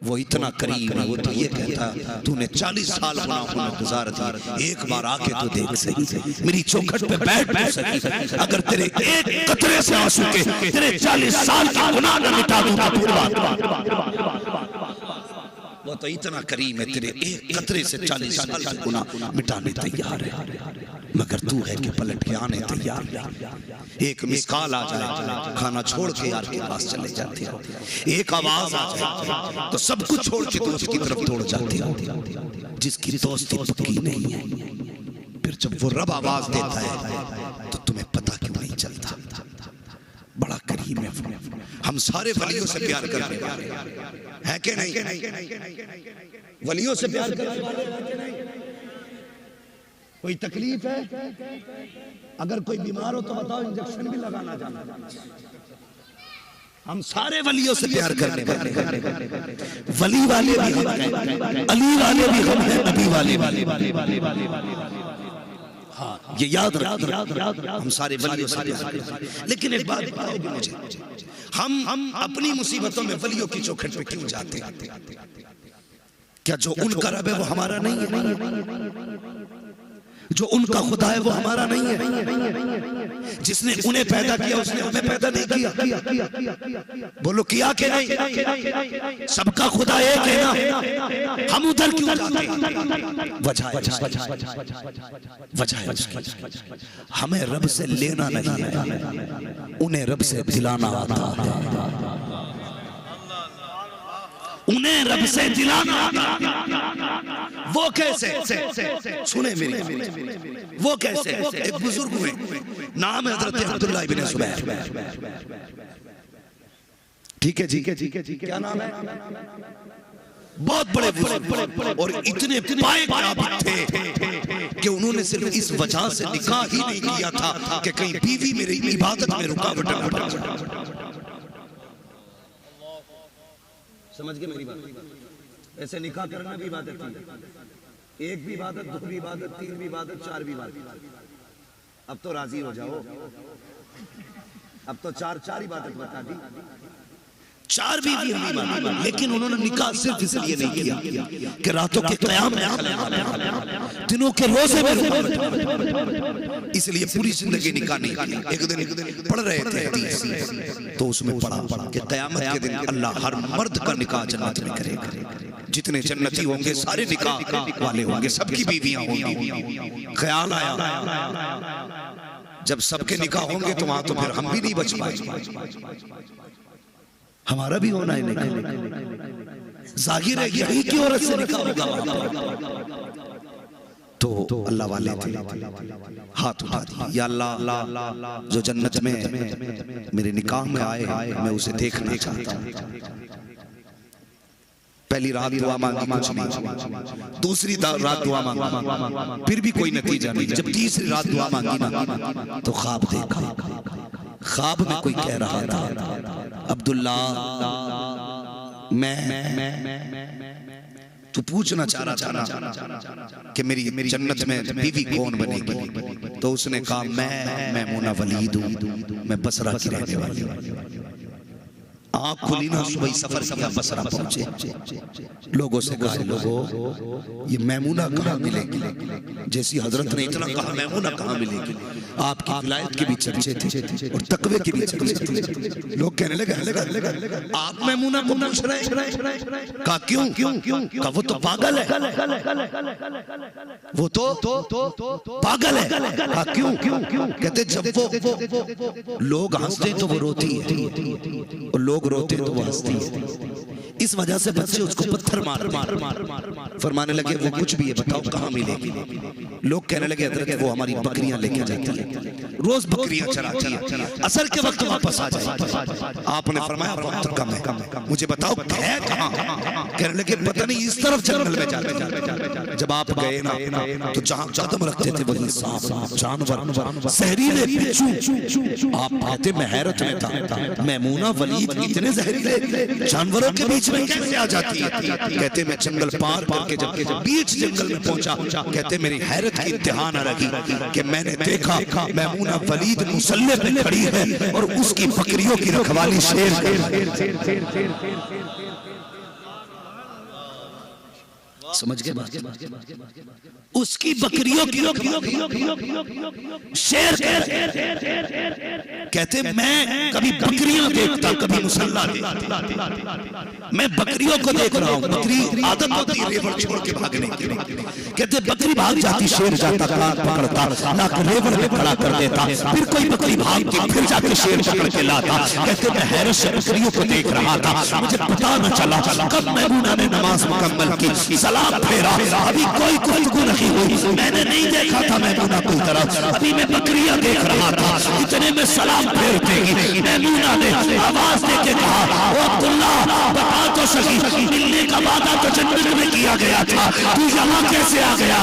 वो इतना करीब है, वो तो ये कहता तूने 40 साल गुनाहों में गुजार दिए, एक बार आके तो देख सही, मेरी चौखट पे बैठ तो सही, अगर तेरे एक कतरे से आंसू के तेरे 40 साल का गुनाह न मिटा दूं तो फिर बात। वो तो इतना करीम है, तेरे एक कतरे से 40 साल का गुनाह मिटाने तैयार है, मगर तू है कि पलट के आने तैयार है। एक मिसकाल आ जाए खाना छोड़ के यार के पास चले जाते हो, एक आवाज आ जाए तो सब कुछ छोड़ के दोस्त की तरफ दौड़ जाते हो, जिसकी दोस्ती पक्की नहीं है। फिर जब वो रब आवाज देता है तो तुम्हें पता क्यों नहीं चलता। बड़ा करीम है, हम सारे वलियों से प्यार करने वाले हैं कि नहीं? वलियों से प्यार करने वाले कोई तकलीफ है? अगर कोई बीमार हो तो बताओ, इंजेक्शन भी लगाना जाना। हम सारे वलियों से प्यार करने वाले, वली वाले भी हम हैं, अली वाले भी हम हैं, नबी वाले भी। हाँ, ये याद रखिए, हम सारे वलियों से प्यार करते हैं। लेकिन एक बात बताओगे मुझे, हम अपनी मुसीबतों में वलियों की चौखट पे क्यों जाते हैं? क्या जो उनका रब है वो हमारा नहीं है? जो उनका खुदा है वो हमारा नहीं है? जिसने उन्हें पैदा किया उसने हमें पैदा नहीं किया? बोलो किया कि नहीं? सबका खुदा एक है ना, हम उधर क्यों जाते हैं? वजह है हमें रब से लेना नहीं है, उन्हें रब से दिलाना आता है। उन्हें रब से दिलाना आता है। वो कैसे? सुने मेरी, वो कैसे? एक बुजुर्ग हुए, नाम है हजरत अब्दुल्लाह इब्न जुबैर। ठीक है जी, क्या नाम है? बहुत बड़े बुजुर्ग और इतने पाए थे कि उन्होंने सिर्फ इस वजह से निकाह ही नहीं किया था कि कहीं बीवी मेरी इबादत में रुकावट न पड़ जाए। समझ गए मेरी बात? ऐसे निकाह करना भी इबादत है, एक भी इबादत, दो भी इबादत, तीन भी इबादत, चार भी इबादत। अब तो राजी हो जाओ, अब तो चार इबादत बता दी, चार भी इबादत। लेकिन उन्होंने निकाह सिर्फ इसलिए नहीं किया कि रातों के क़याम में, दिनों के रोजे में, इसलिए पूरी जिंदगी निकाह नहीं किया। एक दिन पढ़ रहे थे हदीस तो उसमें पढ़ा कि क़यामत के दिन अल्लाह हर मर्द का निकाह जन्नत में करेगा। जितने जन्नती होंगे सारे निकाह वाले होंगे, सबकी बीवियां होंगी। ख्याल आया जब सबके निकाह होंगे तो वहां तो फिर हम भी नहीं बच पाएंगे, हमारा भी होना है निकाह। जाहिर है यही की औरत से निकाह होगा वहां पर। तो अल्लाह वाले थे, हाथ उठा दिया, या अल्लाह जो जन्नत में मेरे निकाह में आए मैं उसे देखना चाहता हूं। पहली रात दुआ मांगी, कुछ नहीं। दूसरी रात दुआ मांगी, फिर भी कोई नतीजा नहीं। जब तीसरी रात दुआ मांगी ना तो ख्वाब देखा। ख्वाब में कोई कह रहा था, अब्दुल्ला मैं तू पूछना चाह रहा था कि मेरी जन्नत में बीवी कौन बनेगी? तो उसने कहा मैं मैमूना वलीद हूं, मैं बसरा की रहने वाली हूं। आँख खुली ना, सुबह सफर किया, बसरा पहुंचे। लोगों से कहा, लोगों ये मैमूना कहाँ मिलेगी? जैसी हजरत ने इतना कहा मैमूना कहाँ मिलेगी? आपकी विलायत के भी चर्चे थे और तकवे के भी चर्चे थे। लोग कहने लगे आप मैमूना को पूछ रहे हैं? कहा क्यों? कहा वो तो पागल है, वो तो पागल है। कहा क्यों? कहते जब वो लोग हंसते तो वो रोती है और लोग रोते तो वो हंसती है। इस वजह से बच्चे उसको पत्थर मार फरमाने लगे वो कुछ भी है, बताओ कहाँ मिलेगी? लोग कहने लगे हजरत वो हमारी बकरियां लेके जाती है, रोज बकरियां चराती है, असर के वक्त वापस आ जाए। आपने फरमाया वक्त कम है, मुझे बताओ है कहाँ? कहने लगे पता नहीं, इस तरफ जंगल में जाते। जब आप गए ना तो जहाँ कदम रखते थे वही सांप, जानवर, जहरीले बिच्छू। आप कहते मैं हैरत में था, मैमूना वलीद इतने जहरीले जानवरों के बीच में कैसे आ जाती है? कहते मैं जंगल पार करके जब बीच जंगल में पहुंचा, कहते मेरी हैरत की इंतहा न रही कि मैंने देखा मैमूना वलीद मुसल्ले पे खड़ी है और उसकी बकरियों की रखवाली शेर। समझ गए बात? उसकी बकरियों की शेर कहते मैं कभी बकरियां देखता कभी मुसल्ला देखता, मैं बकरियों को देख रहा हूं। बकरी आदत होती है रेवड़ छोड़ के भागने की। कहते बकरी भाग जाती, शेर जाता कान पकड़ता, नाक रेवड़ में खड़ा कर देता, फिर कोई बकरी भागती, फिर जाके शेर पकड़ के लाता। कहते मैं हैरत से बकरियों को देख रहा था, मुझे पता न चला कब मैमूना ने नमाज मुकम्मल की, सलाम फेरा, अभी कोई गुफ्तगू नहीं हुई, मैंने नहीं देखा था मैमूना की तरफ, अभी मैं बकरियां देख रहा था, इतने में सलाम फेर देगी। मैमूना ने आवाज देके कहा, ओ अब्दुल्ला बता तो सही, मिलने का वादा तो जन्नत में किया गया था, तू यहाँ कैसे आ गया?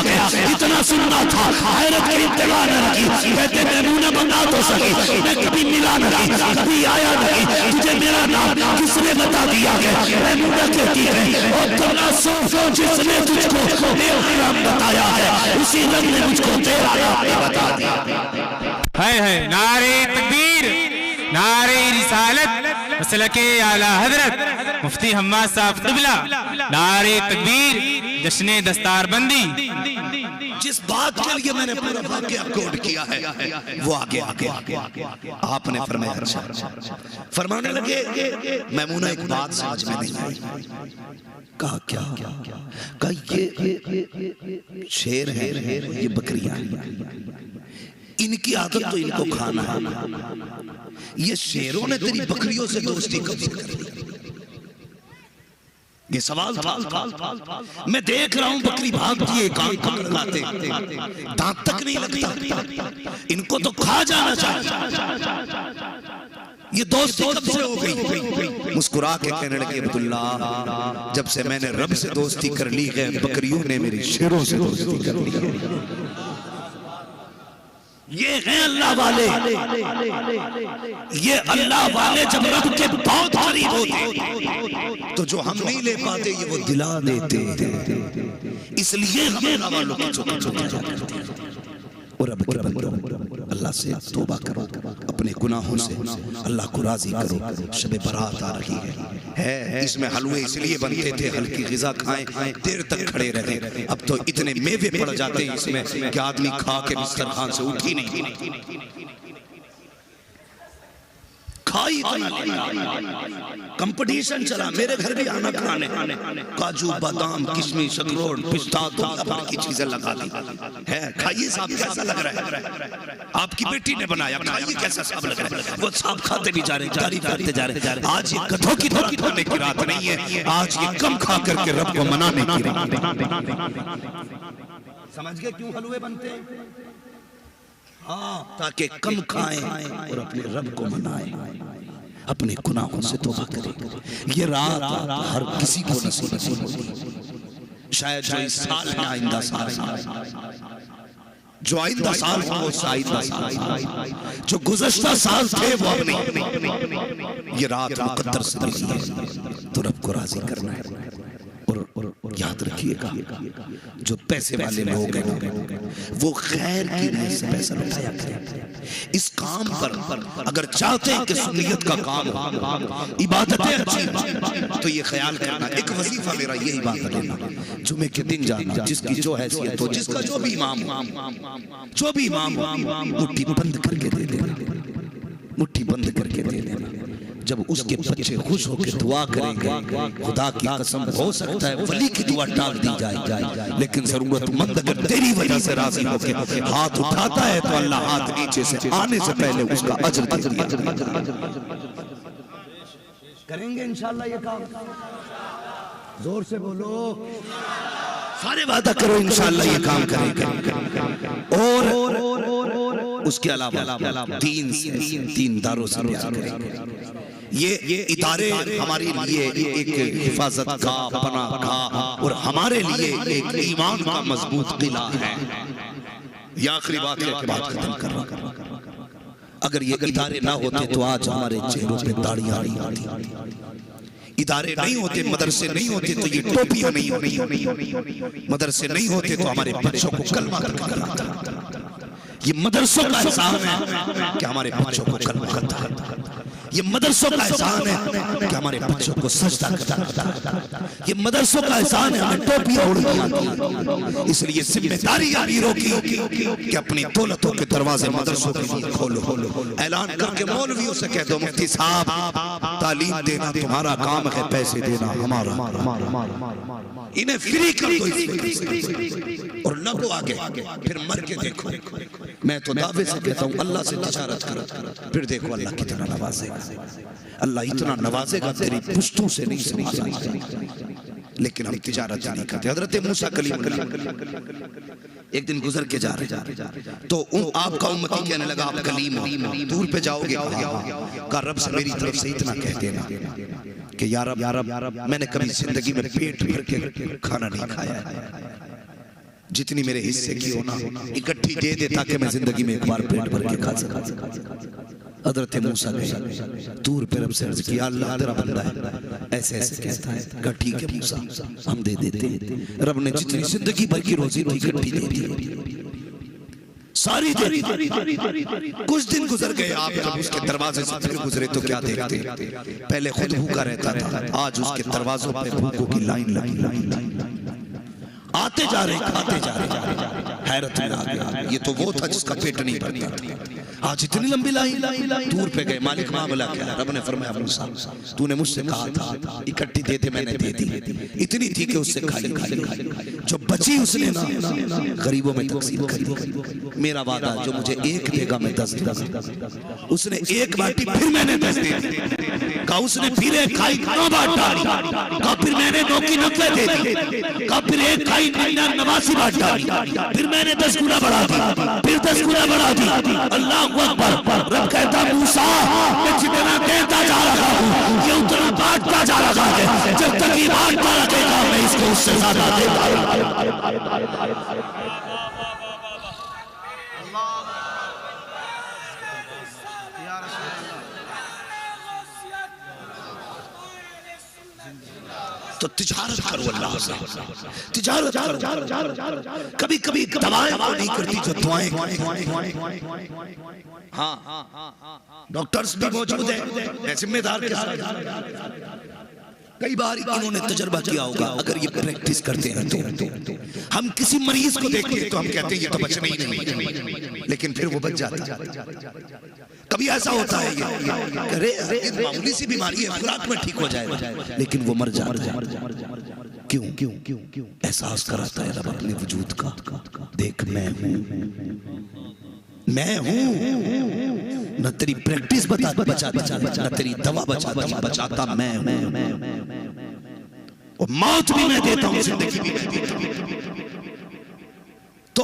इतना सुनना था, हैरत की इंतहा न रखी। कहते मैमूना बता तो सही, मैं कभी मिला नहीं, कभी आया नहीं, तुझे मेरा नाम किसने बता दिया है? मैमूना कहती है, ओ अब्दुल्ला सोचो, जिसने तुझको मेरा नाम बताया है उसी रब ने मुझको तेरा नाम बता दिया है। नारे तकबीर, नारे रिसालत, मसलके आला हजरत मुफ्ती हम्माद साहब क़िबला, नारे तकबीर, जश्ने दस्तारबंदी। जिस बात के लिए मैंने पूरा वाक़या कोड किया है वो आगे आपने फरमाया। अच्छा फरमाने लगे, मैमूना एक बात समझ में नहीं आई। कहा क्या? कहा ये शेर है, ये बकरियां, इनकी आदत तो इनको खाना है। ये शेरों ने तेरी बकरियों से दोस्ती कब कर ली? ये सवाल था। मैं देख रहा हूं बकरी भागती है, कान पकड़ लाते, दांत तक नहीं लगता, इनको तो खा जाना चाहिए। ये दोस्ती कब से हो गई? मुस्कुरा के कहने लगे, अब्दुल्ला जब से मैंने रब से दोस्ती कर ली है, बकरियों ने मेरी शेरों से दोस्ती कर ली है। ये हैं अल्लाह वाले, ये अल्लाह वाले जब रब के बहुत करीब होते तो जो हम नहीं ले पाते ये वो दिला देते, इसलिए हम अल्लाह वालों की चुका करते हैं। और रब के बंदों, अल्लाह से तौबा करो, अपने गुनाहों से अल्लाह को राजी करो। शब बारात आ रही है, इसमें हलवे इसलिए बनते थे हल्की ग़िज़ा खाएं, देर तक खड़े रहे। अब तो इतने मेवे पड़ जाते हैं इसमें कि आदमी खा के बिस्तरखान से उठ ही नहीं। खाई कंपटीशन चला, मेरे घर भी आना खाने, काजू बादाम किशमिश अखरोट पिस्ता की चीजें लगा दी है। खाइए साहब कैसा लग रहा है? आपकी बेटी ने बनाया, खाइए कैसा साहब लग रहा है? वो साहब खाते भी जा रहे, तारीफ करते जा रहे। आज ये गधों की तरह खाने की रात नहीं है, आज ये कम खा करके रब को मनाने की रात। समझ गए क्यों हलवे बनते हैं? हाँ, ताकि कम खाएं और अपने रब को मनाएं, अपने गुनाहों से तौबा करें। ये रात हर किसी को नसीब होती। शायद जो इस साल है आइंदा साल, जो आइंदा साल है वो आइंदा साल, जो गुज़श्ता साल थे वो अब नहीं। ये रात मुक़द्दर से निकली है तो रब को राज़ी करना है। और याद रखिएगा, जो पैसे वाले लोग हैं वो खैर की नीयत से पैसा लुटाया करें। इस काम पर अगर चाहते हैं कि सुन्नियत का काम, इबादतें अच्छी तो ये ख्याल करना, एक वजीफा मेरा यही बात लेना, जुमे के दिन जाना, जिसकी जो हैसियत हो, जिसका जो भी इमाम मुट्ठी बंद करके दे देना, मुट्ठी बंद करके दे देना। जब उसके बच्चे खुश होकर दुआ करेंगे, खुदा की कसम हो सकता है वली की दुआ टाल दी जाए, लेकिन जरूरतमंद अगर तेरी वजह से राजी होकर हाथ उठाता है तो अल्लाह हाथ नीचे से आने से पहले उसका अजर करेंगे इंशाल्लाह। ये काम जोर से बोलो, सारे वादा करो इंशाल्लाह ये काम करेंगे। और उसके अलावा तीन दारों से ये इदारे हमारे लिए एक हिफाजत का, पनाह का और हमारे लिए एक ईमान का मजबूत किला है। ये आखिरी बात है, बात खत्म कर रहा। अगर ये इदारे ना होते तो आज हमारे चेहरों पे दाढ़ियां नहीं आती, इदारे नहीं होते, मदरसे नहीं होते तो ये टोपियां नहीं होती, मदरसे नहीं होते तो हमारे बच्चों को कलमा करना था। ये मदरसों का एहसान है कि हमारे बच्चों को कलमा करता है। ये मदरसों का एहसान है कि हमारे बच्चों को सजदा करना। ये मदरसों का एहसान है हमें टोपियां ओढ़नी। इसलिए जिम्मेदारी अमीरों की कि अपनी दौलतों के दरवाजे मदरसों के लिए खोलो। ऐलान करके मौलवियों से कह दो, मुफ्ती साहब तालीम देना तुम्हारा काम है, पैसे देना हमारा। इन्हें फ्री कर दो और लगो आगे, फिर मर के देखो। मैं तो दावे से कहता हूँ अल्लाह से तिजारत करो, फिर देखो अल्लाह कितना नवाजेगा। अल्लाह इतना नवाजेगा तेरी पुश्तों से नहीं समझ। लेकिन हम तिजारत नहीं करते। हजरत मूसा कलीम एक दिन गुजर के जा रहे तो आपका उम्मती कहने लगा आप कलीम हो, दूर पे जाओगे का रब से मेरी तरफ से इतना कह देना कि यार मैंने कभी जिंदगी में पेट भर के खाना नहीं खाया, जितनी मेरे हिस्से की हो ना इकट्ठी दे दे ताकि मैं जिंदगी में एक बार पेट भर के खा सकूं। हज़रत मूसा ने दूर पे रब से अर्ज किया, अल्लाह तेरा बंदा है ऐसे ऐसे कहता है। कहा ठीक है मूसा हम दे देते हैं। रब ने जितनी जिंदगी भर की रोजी थी इकट्ठी दे दी, सारी दे दी। कुछ दिन गुजर गए, आप जब उसके दरवाजे से फिर गुजरे तो क्या देखते, पहले खुद भूखा रहता था, आज उसके दरवाजों पे भूखों की लाइन लगी। आते जा रहे खाते जा रहे। हैरत में आ गया, ये तो वो था जिसका पेट नहीं भरता, आज इतनी लंबी लाइन। दूर पे गए, मालिक मामला क्या? रब ने फरमाया मूसा तूने मुझसे कहा था इकट्ठी दे दे, मैंने दे दी। इतनी थी कि उससे खाली जो बची उसने ना गरीबों में तकसीम कर दी। मेरा वादा जो मुझे एक देगा मैं 10 दूंगा। उसने एक बाटी फिर मैंने 10 दे दी। कहा उसने फिर एक खाई 9 बार डाली। कहा फिर मैंने 9 की 90 दे दी। कहा फिर एक खाई 89 बार डाली। फिर मैंने 10 गुना बढ़ा दी, फिर 10 गुना बढ़ा दी। अल्लाह अकबर। रब कहता मूसा मैं जितना देता जा रहा हूँ ये उतना बांटता जा रहा है, जब तक ये बांटता रहेगा मैं इसको उससे ज्यादा देता रहूंगा। तो तिजारत करो अल्लाह से, तिजारत करो। कभी कभी दवाएं वो नहीं करती जो दुआएं। हाँ डॉक्टर्स भी मौजूद है जिम्मेदार के साथ। कई बार इन्होंने तजर्बा किया होगा, अगर ये प्रैक्टिस करते हैं तो हम किसी मरीज को देखते हैं तो हम कहते हैं ये तो बचना ही नहीं, लेकिन फिर वो बच जाता है। कभी ऐसा होता है ये मामूली सी बीमारी है, खुराक में ठीक हो जाएगा, लेकिन वो मर जाता है। क्यों? एहसास कराता है रब अपने वजूद का। देख मैं हूँ, न तेरी प्रैक्टिस बचाता, न तेरी दवा बचाता मैं हूँ। और मौत भी मैं देता हूँ, जिंदगी भी मैं देता हूँ। तो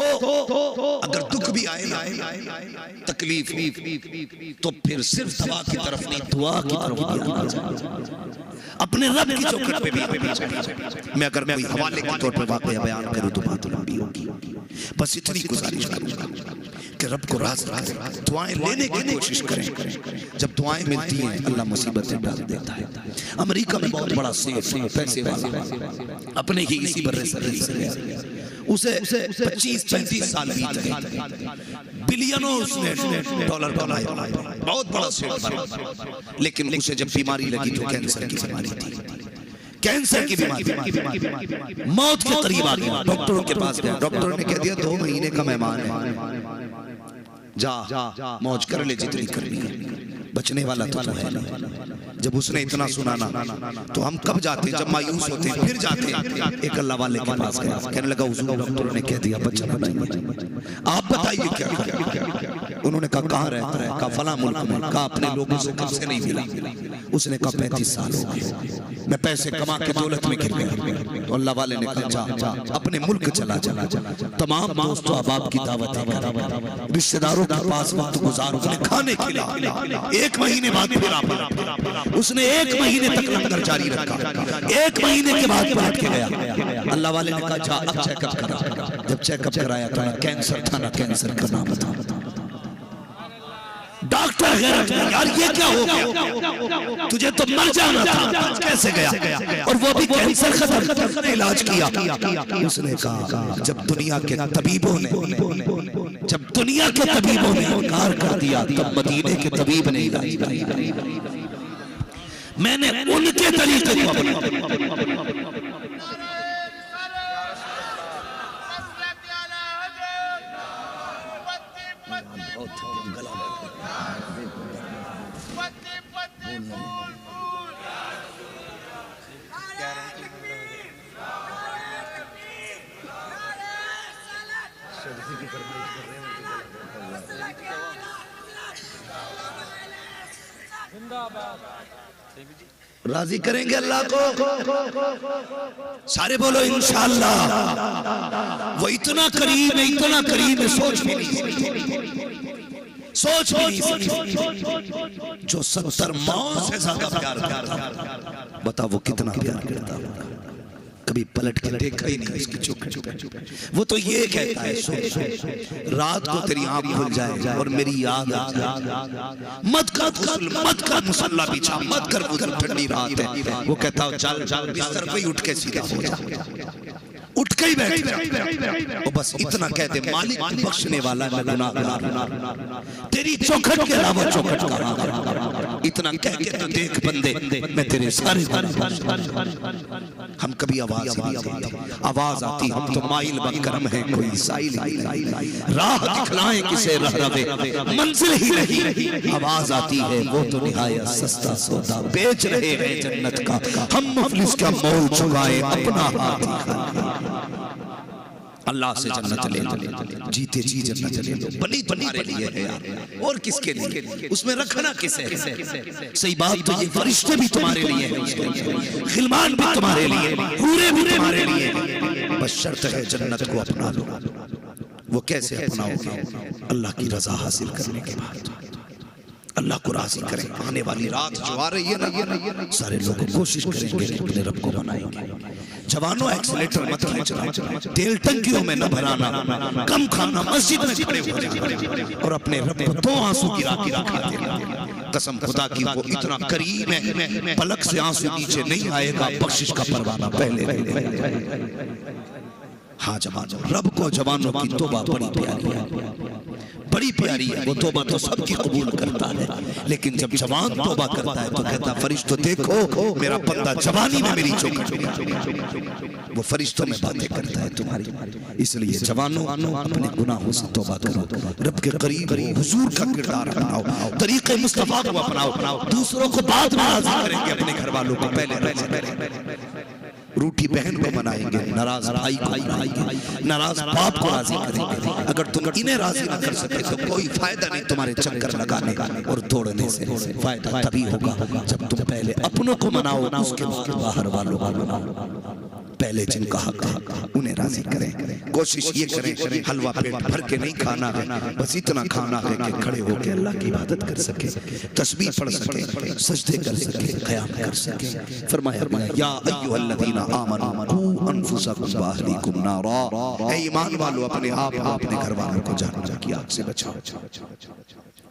अगर दुख भी आए तकलीफ तो फिर सिर्फ दवा की तरफ नहीं दुआ की तरफ आना चाहिए। अपने रब की चौखट पे भी मैं अगर कोई हवाले के तौर पे वाकया बयान करूं तो बात लंबी होगी। बस इतनी गुजारिश करूंगा कि रब को राज दुआएं लेने की कोशिश करें। जब दुआएं मिलती हैं अल्लाह मुसीबतें डाल देता है। अमेरिका में बहुत बड़ा सेठ पैसे वाला अपने ही इसी बर्रे सरहद से गया, उसे 25-35 साल बीत गए, बिलियनों उसने डॉलर कमाए, बहुत बड़ा सेठ बना। लेकिन उसे जब बीमारी लगी तो कैंसर की बीमारी थी। कैंसर की बीमारी, मौत के करीब आ गया। डॉक्टरों के पास गया, डॉक्टर ने कह दिया 2 महीने का मेहमान है, जा मौज कर ले जितनी करनी है, बचने वाला तो है नहीं। जब उसने इतना सुना ना तो हम कब जाते, जब मायूस होते फिर जाते। एक अल्लाह वाले के पास गया, कहने लगा हुजूर डॉक्टर ने कह दिया बचना नहीं, आप बताइए क्या करें। उन्होंने कहा कहाँ रहता है, कहा फला मुल्क में। कहा अपने लोगों से कब से नहीं मिला। उसने कहा 35 साल हो गए, मैं पैसे कमा के दौलत में गिर गया। तो अल्लाह वाले ने कहा जा अपने मुल्क चला, तमाम दोस्तों अहबाब की दावत है, रिश्तेदारों के पास वक्त गुजार, उसने खाने खिला। 1 महीने बाद फिर आप उसने 1 महीने तक लंगर जारी रखा। 1 महीने के बाद बैठ के गया। अल्लाह वाले ने कहा जा अब चेकअप करा। जब चेकअप कराया तो कैंसर था ना, कैंसर का नाम था। डॉक्टर गैरत में, यार ये क्या हो गया, तुझे तो मर जाना था, कैसे गया? और वो भी कैंसर खत्म, इलाज किया। उसने कहा जब दुनिया के तबीबों ने, जब दुनिया के तबीबों ने इनकार कर दिया, तब मदीने के तबीब ने इलाज किया। मैंने उनके तरीके को अपनाया। राजी करेंगे अल्लाह को, सारे बोलो इंशाअल्लाह। वो इतना करीब है, इतना करीब है, सोच भी नहीं, सोच भी नहीं। जो 70 माओ से ज्यादा प्यार करता, बताओ वो कितना प्यार करता होगा। कभी पलट के देखा ही नहीं इसकी चुप। वो तो ये कहता है सो रात को तेरी आंख खुल जाए और मेरी याद आ जाए, मत कर मुसल्ला बिछा, मत कर उधर ठंडी रात है। वो कहता है चल बिस्तर पे ही उठ के सीधा हो जा, उठ के ही बैठ जा। और बस इतना कहते मालिक बख्शने वाला मैं गुनाहगार, तेरी चौखट के अलावा चौखट कहां। इतना कह के तो देख बंदे मैं तेरे सारे हम कभी आवाज आती हम तो माइल बकरम है कोई साइल, राह दिखलाएं किसे रह रवे मंजिल ही नहीं। आवाज आती है वो तो निहायत सस्ता सौदा बेच रहे हैं जन्नत का, हम मुफलिस का मोल चुकाए अपना हाथ। अल्लाह से जन्नत ले लो, जीते जी जन्नत ले लो, बनी तुम्हारे लिए है यार, और किसके लिए? उसमें रखना किसे? सही बात तो ये फरिश्ते भी तुम्हारे लिए हैं, खिलमान भी तुम्हारे लिए, हूरें भी तुम्हारे लिए, बस शर्त है जन्नत को अपना लो। वो कैसे अपनाओगे? अल्लाह की रजा हासिल करने के बाद, अल्लाह को राजी करें। आने वाली रात जो आ रही है ना, सारे लोग कोशिश करेंगे अपने रब को मनाएंगे। जवानों एक्सीलेटर मत खींचना, तेल टंकियों में न भराना, कम खाना, मस्जिद में खड़े हो जाना और अपने रब को 2 आंसू गिरा देना। कसम खुदा की वो इतना करीब है, पलक से आंसू नीचे नहीं आएगा, बख्शिश का परवाना पहले। हाँ जवानों, रब को जवानों की तौबा बड़ी प्यारी है, बड़ी प्यारी है। वो तौबा तो सबकी कबूल करता है, लेकिन जब जवान तौबा करता है तो कहता फरिश्तों देखो मेरा बंदा जवानी में मेरी चौखट में, वो फरिश्तों में बातें करता है तुम्हारी। इसलिए जवानों अपने गुनाहों से तौबा करो, रब के करीब हुजूर का किरदार अपनाओ, तरीके मुस्तफा को अपनाओ। दूसरों को बाद में राजी करेंगे, अपने घर वालों को पहले रूठी बहन को मनाएंगे, नाराज भाई को मनाएंगे, नाराज बाप को राजी करेंगे। अगर तुम इन्हें राजी न कर सके तो कोई फायदा नहीं तुम्हारे चक्कर लगाने और दौड़ने से। फायदा तभी होगा जब तुम पहले अपनों को मनाओ, उसके बाद बाहर वालों को मनाओ। पहले जिनका हक है उन्हें राजी करें। कोशिश ये करें हलवा पेट भर के नहीं खाना है, बस इतना खाना है कि खड़े होकर अल्लाह की इबादत कर सके, तस्बीह पढ़ सके, सजदे कर सके, क़याम कर सके। फरमाया या अय्युहल्लज़ीना आमनू कू अनफुसकुम व अहलीकुम नारा, ऐ ईमान वालों अपने आप और अपने घर वालों को जहन्नम की आग से बचाओ।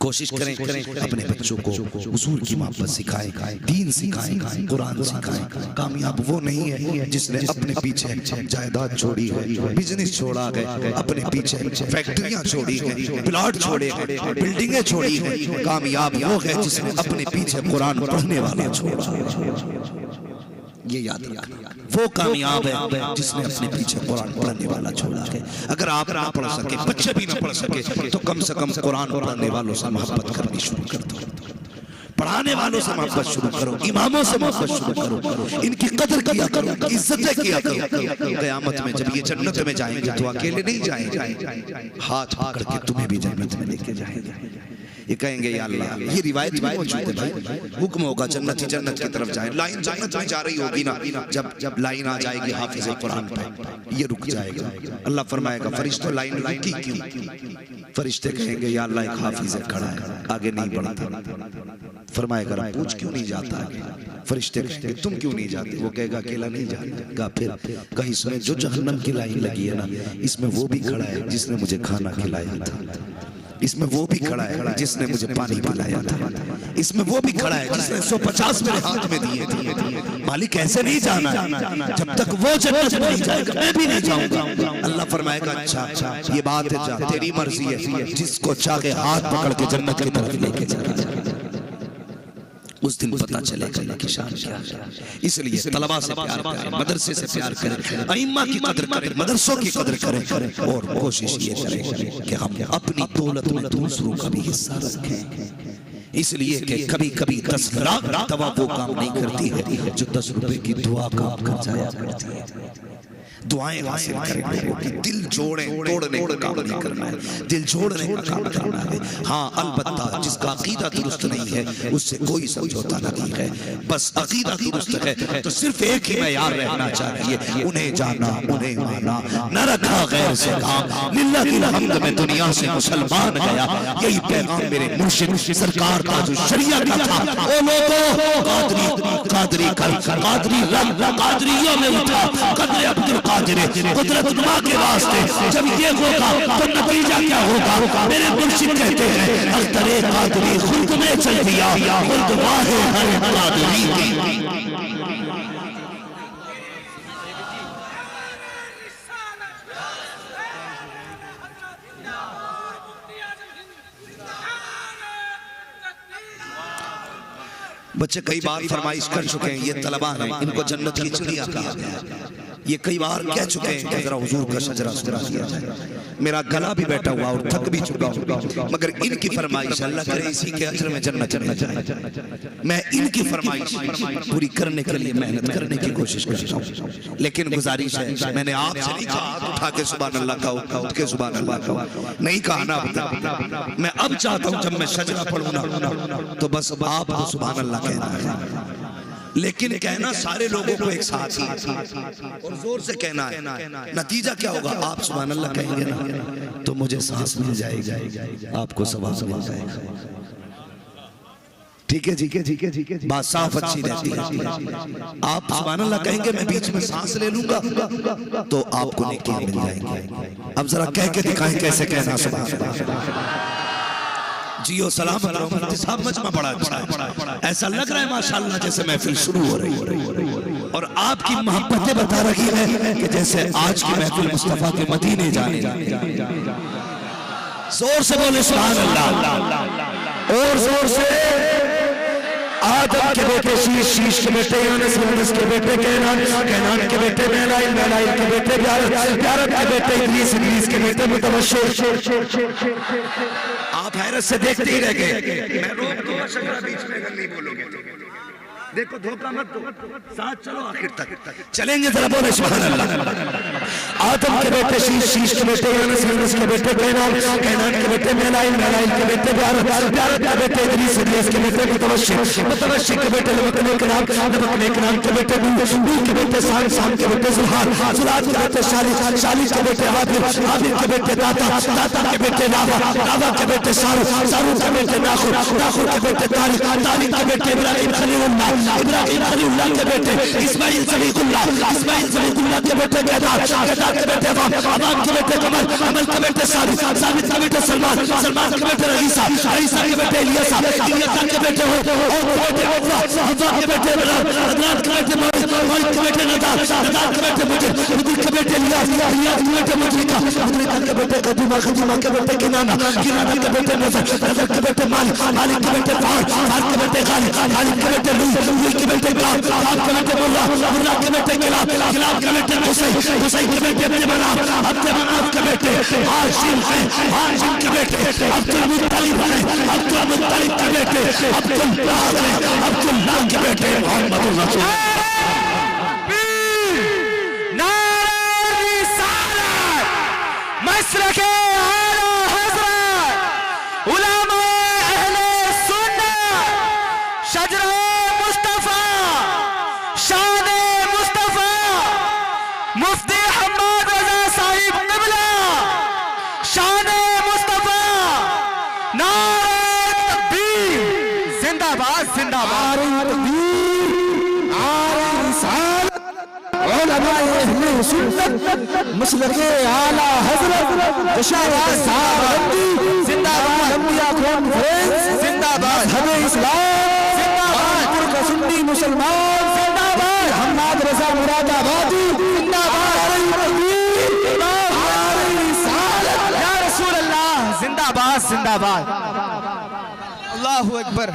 कोशिश करें अपने बच्चों को हुजूर की मोहब्बत सिखाएं, दीन सिखाएं, कुरान सिखाएं। कामयाब वो नहीं है जिसने अपने पीछे जायदाद छोड़ी है, बिजनेस छोड़ा है, अपने पीछे फैक्ट्रियां छोड़ी है, प्लॉट छोड़े हैं, बिल्डिंगें छोड़ी हैं। कामयाब वो है जिसने अपने पीछे कुरान पढ़ने वाला छोड़ा। ये याद रखना, वो कामयाब है जिसने अपने पीछे कुरान पढ़ने वाला छोड़ा है। अगर आप ना पढ़ सके, बच्चे भी ना पढ़ सके, तो कम से कम कुरान पढ़ने वालों से मोहब्बत करनी शुरू कर दो, पढ़ाने वालों से मोहब्बत शुरू करो, इमामों से मोहब्बत शुरू करो, इनकी कदर किया करो, इज्जतें किया करो। क़यामत में जब ये जन्नत में जाएंगे तो अकेले नहीं जाएंगे, हाथ पकड़ के तुम्हें भी जन्नत में लेके जाएंगे। ये कहेंगे या अल्लाह, ये रिवायत भी मौजूद है भाई, हुक्म होगा जन्नत की तरफ जाए, लाइन जन्नत में जा रही होगी ना, जब लाइन आ जाएगी हाफिज कुरान पे, ये रुक जाएगा। अल्लाह फरमाएगा फरिश्तों लाइन रुकी क्यों? फरिश्ते कहेंगे या अल्लाह एक हाफिज खड़ा है, आगे नहीं बढ़ता। फरमाएगा पूछ क्यों नहीं जाता? फरिश्ते कहेंगे तुम क्यों नहीं जाते? वो कहेगा अकेला नहीं जाएगा। फिर कहीं इसमें जो जहन्नम की लाइन लगी है ना, इसमें वो भी खड़ा है जिसने मुझे खाना खिलाया था। इसमें वो भी खड़ा है जिसने मुझे पानी पिलाया था, इसमें वो भी खड़ा है जिसने 150 मेरे हाथ में दिए थे। मालिक ऐसे नहीं जाना, जब तक वो जन्नत में नहीं जाएगा मैं भी नहीं जाऊंगा। अल्लाह फरमाएगा अच्छा ये बात है, जा तेरी मर्जी है, जिसको चाहे हाथ पकड़ के जन्नत की तरफ लेके जा। उस दिन पता चलेगा कि शान क्या है। इसलिए तलबा से प्यार करें, मदरसे से प्यार करें, अइम्मा की कदर करें, मदरसों की कदर करें और कोशिश ये करें कि हम अपनी दौलत में दूसरों का भी हिस्सा रखें। इसलिए कि कभी कभी 10 लाख दवा वो काम नहीं करती है जो 10 रुपए की दुआ काम कर जाया करती है। दुआएं हासिल करें, दिल जोड़े तोड़ने का काम नहीं करना है, दिल जोड़ने का काम करना है। हाँ अलबत्ता जिसका अकीदा दुरुस्त नहीं है उससे कोई समझौता नहीं है। बस अकीदा दुरुस्त है तो सिर्फ एक ही मेयार रहना चाहिए, उन्हें जाना उन्हें माना, न रखा गैर से काम। लिल्लाहिल हम्द में दुनिया से मुसलमान गया, यही पैगाम मेरे मुर्शिद सरकार का जो शरिया का था। ओ लोगों कादरी कादरियों में उठा कदर अब्दुल कुदरत माँ के वास्ते। जब ये होगा तो नतीजा क्या होगा? मेरे मुर्शिद कहते हैं अख्तरे कादरी खुद में चल दिया, खुद वाहे हर कादरी की। बच्चे कई बार फरमाइश कर चुके हैं, ये तलबा हैं, इनको जन्नत की चिड़िया कहा गया। ये कई बार कह चुके हैं कि जरा हुजूर का शजरा सुना दिया जाए। मेरा गला भी बैठा हुआ और थक भी चुका हूं, मगर इनकी फरमाइश अल्लाह करे इसी के अजर में जन्नत चलना जाए। मैं इनकी फरमाइश पूरी करने के लिए मेहनत करने की कोशिश करता हूं। लेकिन गुजारिश है, मैंने आपसे नहीं कहा उठा के सुभान अल्लाह का, उठ के सुभान अल्लाह का नहीं कहा ना। मैं अब चाहता हूं जब मैं शजरा पढ़ूं ना तो बस आपको सुभान अल्लाह कहना है, लेकिन कहना सारे लोगों को एक साथ ही और जोर से कहना है। नतीजा क्या होगा? आप सुभान अल्लाह कहेंगे ना तो मुझे सांस मिल जाएगी, आपको सवाब मिल जाएगा। ठीक है, ठीक है, ठीक है, ठीक है, बात साफ अच्छी रहती है। आप सुभान अल्लाह कहेंगे, मैं बीच में सांस ले लूंगा तो आपको नेकियां मिल जाएंगी। अब जरा कह के दिखाएं कैसे कहना सुभान अल्लाह। जियो सलामत रहो। साहब मजमा बड़ा अच्छा है, ऐसा लग रहा है माशाल्लाह जैसे महफिल शुरू हो रही है और आपकी मोहब्बतें बता रही है कि जैसे आज की महफिल मुस्तफा के मदीने जाने। जोर से बोले सुभान अल्लाह, और जोर से। आदम के बेटे शीश के बेटे यूनुस के बेटे कैनान के बेटे मेलाइल के बेटे यारद के बेटे इदरीस के बेटे मुतवश्शिर। आप हैरत से देखते ही रह गए। मैं रोक दूंगा शजरा बीच में अगर नहीं बोलोगे तो। देखो धोखा मत दो, साथ चलो आखिर तक चलेंगे। जरा बोले सुभान अल्लाह। आदम के बेटे शीश के बेटे यूनुस के बेटे कैनान के बेटे मेलाइल के बेटे यारद के बेटे इदरीस के बेटे मुतवश्शिर के बेटे नबक के बेटे नूह के बेटे साम के बेटे जुलाद के बेटे शाली के बेटे हाबिल के बेटे दाता के बेटे लावा के बेटे सारू के बेटे नाखुर के बेटे तारिक के बेटे इब्राहिम खलीलुल्लाह के बेटे इस्माइल समीकुल्लाह के बेटे केदार के बेटे अबाब के बेटे कमल के बेटे साबित के बेटे सलमान के बेटे रईसा के बेटे इलियासा के बेटे के बेटे अदनान के बेटे मालिक के बेटे नदार के बेटे मुजीब के बेटे इलियास के बेटे मुजरिका के बेटे कदीमा के बेटे किनाना के बेटे नजर के बेटे मालिक के बेटे फार के बेटे गालिब के बेटे लूई के बेटे गुलाब के बेटे मुर्रा के बेटे गिलाब के बेटे हुसैन के बेटे मनाफ के बेटे हाशिम के बेटे अब्दुल मुत्तलिब के बेटे अब्दुल्लाह के बेटे मोहम्मद रसूल। मसलके आला हज़रत उलमा अहले सुन्नत शजरा मुस्तफा शान मुस्तफा मुफ्ती हम्माद रजा साहिब क़िबला शान मुस्तफा नारे तकबीर जिंदाबाद जिंदाबाद। नारे तकबीर नारे रिसालत उलमा अहले सुन्नत मसलके आला हजरत शाहबाज साहब जिंदाबाद, लंबिया कॉन्फ्रेंस जिंदाबाद, हमें इस्लाम जिंदाबाद, तुर्क सुन्नी मुसलमान जिंदाबाद, हमनाद रजा मुरादाबादी जिंदाबाद, या रसूल अल्लाह जिंदाबाद जिंदाबाद, अल्लाहु अकबर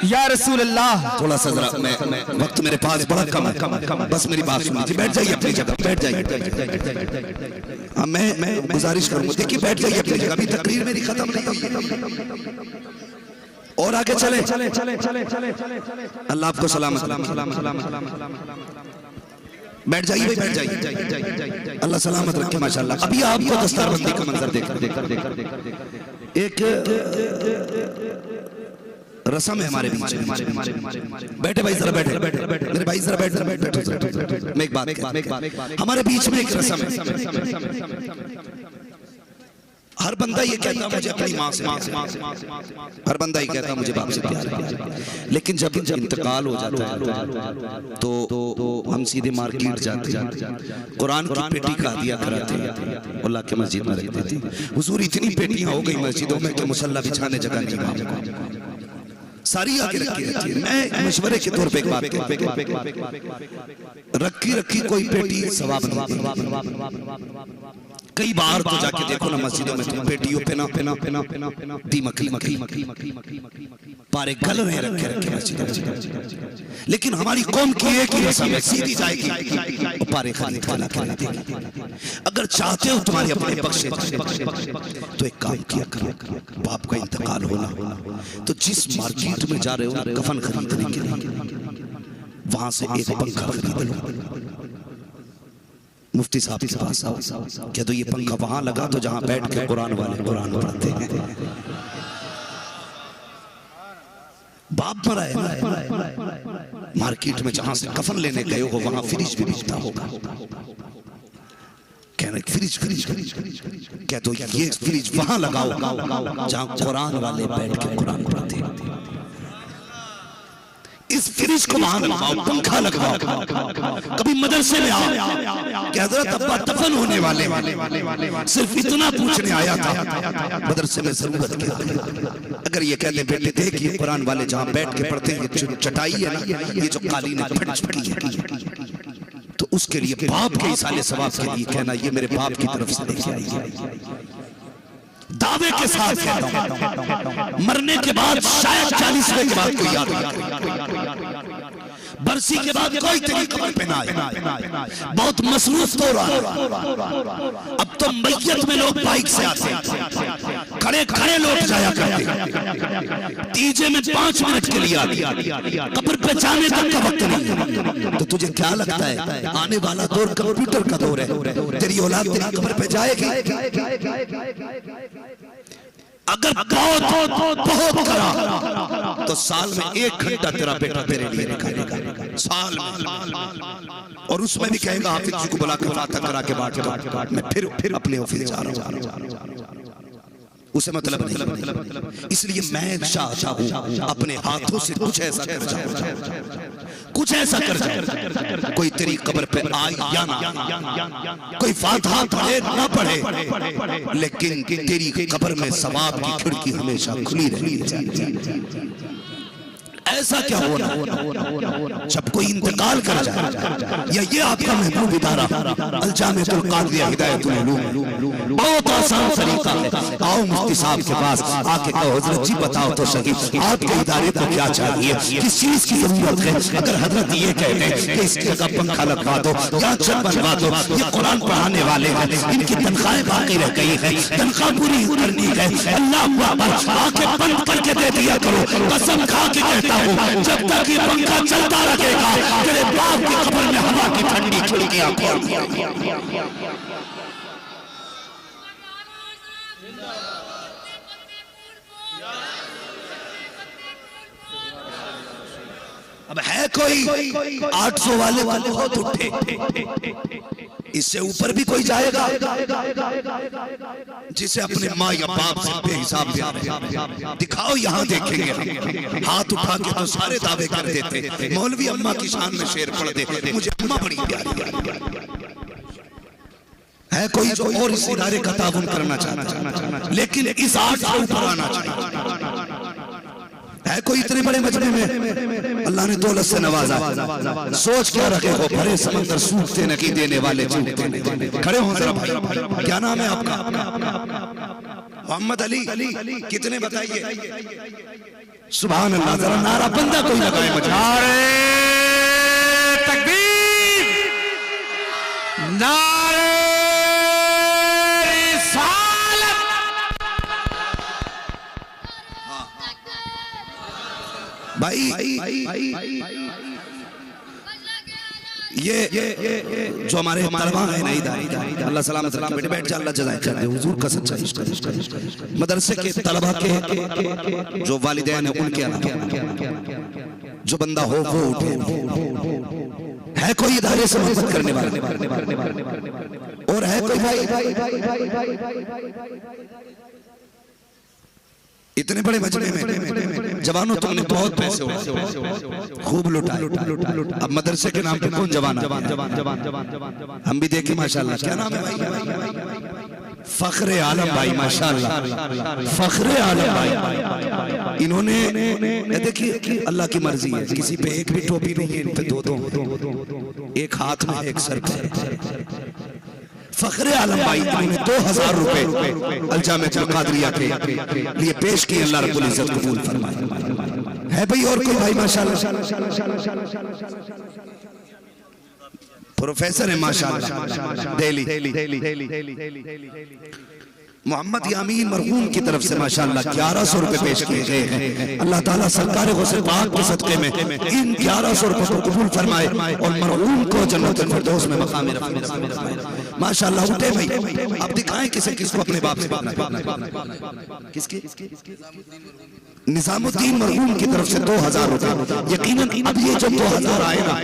या रसूल अल्लाह। थोड़ा सा जरा मैं वक्त मेरे पास बड़ा कम है, बस मेरी बात सुन लीजिए। बैठ जाइए अपनी जगह, बैठ जाइए। हाँ, मैं गुजारिश करूंगा, देखिए बैठ जाइए अपनी जगह, अभी तकरीर मेरी खत्म नहीं हुई है और आगे चले। अल्लाह आपको सलामत। बैठ जाइए भाई, बैठ जाइए, अल्लाह सलामत रखे माशाल्लाह। अभी आपको दस्तारबंदी का मंजर देख एक रस्म है हमारे बीच में। बैठे भाई जरा, बैठे मेरे भाई जरा, बैठ। मैं एक बात, हमारे बीच में एक रस्म है। हर बंदा ये कहता मुझे अपनी माँ से, हर बंदा ये कहता मुझे बाप से प्यार है, लेकिन जब इंतकाल हो जाता है तो हम सीधे मार्केट जाते हैं, कुरान की पेटी का हदिया कराते हैं, अल्लाह के मस्जिद में रखते थे। हुजूर इतनी पेटियां हो गई मस्जिदों में कि मुसल्ला बिछाने जगह नहीं, सारी आगे रखी रहती है। मैं मशवरे के तौर पे एक बात रखी कोई पेटी सवाब नहीं। कई बार तो जाके देखो ना मस्जिदों में पेटियों पे ना दीमक पारे गल रहे रखे मस्जिद, लेकिन हमारी कौम की एक ही रस्म है, सीधी जाएगी पारे खाली खाना खाना। अगर चाहते हो तुम्हारे अपने बख्शे तो एक काम किया करो, बाप का इंतकाल होना तो जिस मार्केट में जा रहे हो कफन खरीदने के लिए, वहां से एक पंखा खरीद लो। मुफ्ती साहब के पास आओ, क्या तो ये पंखा वहां लगा तो जहां बैठ के कुरान वाले कुरान पढ़ते हैं। बाप मरा है, मार्केट में जहां से कफन लेने गए हो वहां फ्रिज भी बिकता होगा। कहने फ्रिज क्या तो ये फ्रिज वहां लगाओ जहां कुरान वाले बैठ के कुरान पढ़ते हैं। इस फ्रिज को वहां लगाओ, पंखा लगवाओ। कभी मदरसे में आओ कि हजरत अब्बा दफन होने वाले, सिर्फ इतना पूछने आया था, मदरसे में जरूरत क्या है? अगर ये कहते बेटे देखिए कुरान वाले जहां बैठ के पढ़ते हैं ये चटाई है ना, ये जो कालीन है फट चुकी है, तो उसके लिए बाप के इसाले सवाब के लिए कहना ये मेरे बाप की तरफ से लेके आई है। दावे के साथ कहता हूं, मरने के बाद शायद 40वें के बाद कोई याद, बरसी के बाद कोई तेरी कब्र पे ना आए। बहुत मसरूफ तो रहा है। अब तो मैयत में लोग बाइक से आते, खड़े खड़े लोग जाया करते, तीजे में 5 मिनट के लिए आते, कब्र पे जाने तक का वक्त नहीं। तो तुझे क्या लगता है आने वाला दौर कंप्यूटर का दौर है, तेरी औलाद तेरी कब्र पे जाएगी? अगर बहुत करा तो साल में 1 घंटा तेरा बेटा तेरे लिए निकालेगा, साल में, और उसमें भी कहेगा हाफिज जी को बुला के फातिहा करा के बांट, मैं फिर अपने ऑफिस जा रहा हूं। उसे मतलब नहीं। इसलिए मैं चाहता हूं अपने हाथों से कुछ ऐसा कर जाऊं, कुछ ऐसा कर जाऊं, कोई तेरी कब्र पे आए या ना, कोई फातिहा पढ़े ना पढ़े, लेकिन तेरी कब्र में सवाब की खिड़की हमेशा खुली रहनी चाहिए। ऐसा क्या होना जब कोई इंतकाल कर जाए, या ये आपका महबूब इदारा अल-जामिअतुल कादिया हिदायतुल उलूम, बहुत आसान तरीका है। आओ मुफ्ती साहब के पास आके कहो हजरत जी बताओ तो सही आपके इदारे को क्या चाहिए, किस चीज की जरूरत है। अगर हजरत ये कहते हैं कि इस जगह पंखा लगवा दो या छत बनवा दो, ये कुरान पढ़ाने वाले हैं, इनकी तनख्वाहें बाकी रह गई है, तनख्वाह पूरी करनी है, अल्लाह अकबर, आके बंद करके दे दिया करो। कसम खा के कहता जब तक ये पंखा चलता रहेगा तेरे बाप की कब्र में हवा की ठंडी खिड़कियां खोल। अब है कोई 800 वाले बहुत उठे, इससे ऊपर भी कोई जाएगा जिसे अपने माँ या बाप से बेहिसाब प्यार है। दिखाओ यहाँ देखेंगे। हाथ उठा के तो सारे दावे कर देते, मौलवी अम्मा की शान में शेर पढ़ देते, मुझे अम्मा बड़ी प्यारी है। कोई जो और इस इदारे का ताउन करना चाहता, लेकिन इस आर्ट से ऊपर आना चाहिए। है कोई इतने बड़े मजमे में अल्लाह ने दौलत से नवाजा, सोच क्या रखे हो, भरे समंदर सूखते नहीं देने वाले चूकते नहीं। खड़े हो जरा भाई, क्या नाम है आपका? मोहम्मद अली। कितने बताइए? सुभान अल्लाह। जरा नारा बंदा कोई लगाए मुझे। नारे तकबीर, नारे रिसालत। भाई ये जो हमारे तलबा है नहीं दाई, अल्लाह सलामत रखे। बेटे बैठ जा, अल्लाह जज़ाए कर दे। हुजूर का सच्चा इश्क। मदरसे के तलबा के जो वालिदैन हैं उनके अलावा जो बंदा हो वो उठे। है कोई इदारे से मोहब्बत करने वाला, और है कोई इतने बड़े मजमे में जवानों तुमने बहुत पैसे खूब लुटाए। अब मदरसे के नाम पे कौन जवान? हम भी देखे माशाल्लाह। क्या नाम है भाई? फख्रे आलम भाई, माशाल्लाह फख्रे आलम भाई। इन्होंने देखिए अल्लाह की मर्जी है, किसी पे एक भी टोपी नहीं है, इन पे दो, एक हाथ में एक सर पे। फख्रे आलम भाई इन्होंने 2000 रुपए अलजामिया कादरिया के लिए पेश किए। अल्लाह रब्बुल इज्जत कबूल फरमाए। है भाई और कोई भाई? माशाल्लाह प्रोफेसर है माशाल्लाह दिल्ली। मोहम्मद यामीन मरहूम की तरफ से माशाल्लाह 1100 रुपए पेश किए गए हैं। अल्लाह ताला सरकार गौसे पाक के सदके में इन 1100 रुपए को कबूल फरमाए और मरहूम को जन्नतुल फिरदौस में मकाम रफ़ीक माशाल्लाह। उठे भाई, अब दिखाएं किसे किसको अपने बाप से किसके? निजामुद्दीन मरहूम की तरफ से 2000 रुपए। यकीनन अब ये जब 2000 आएगा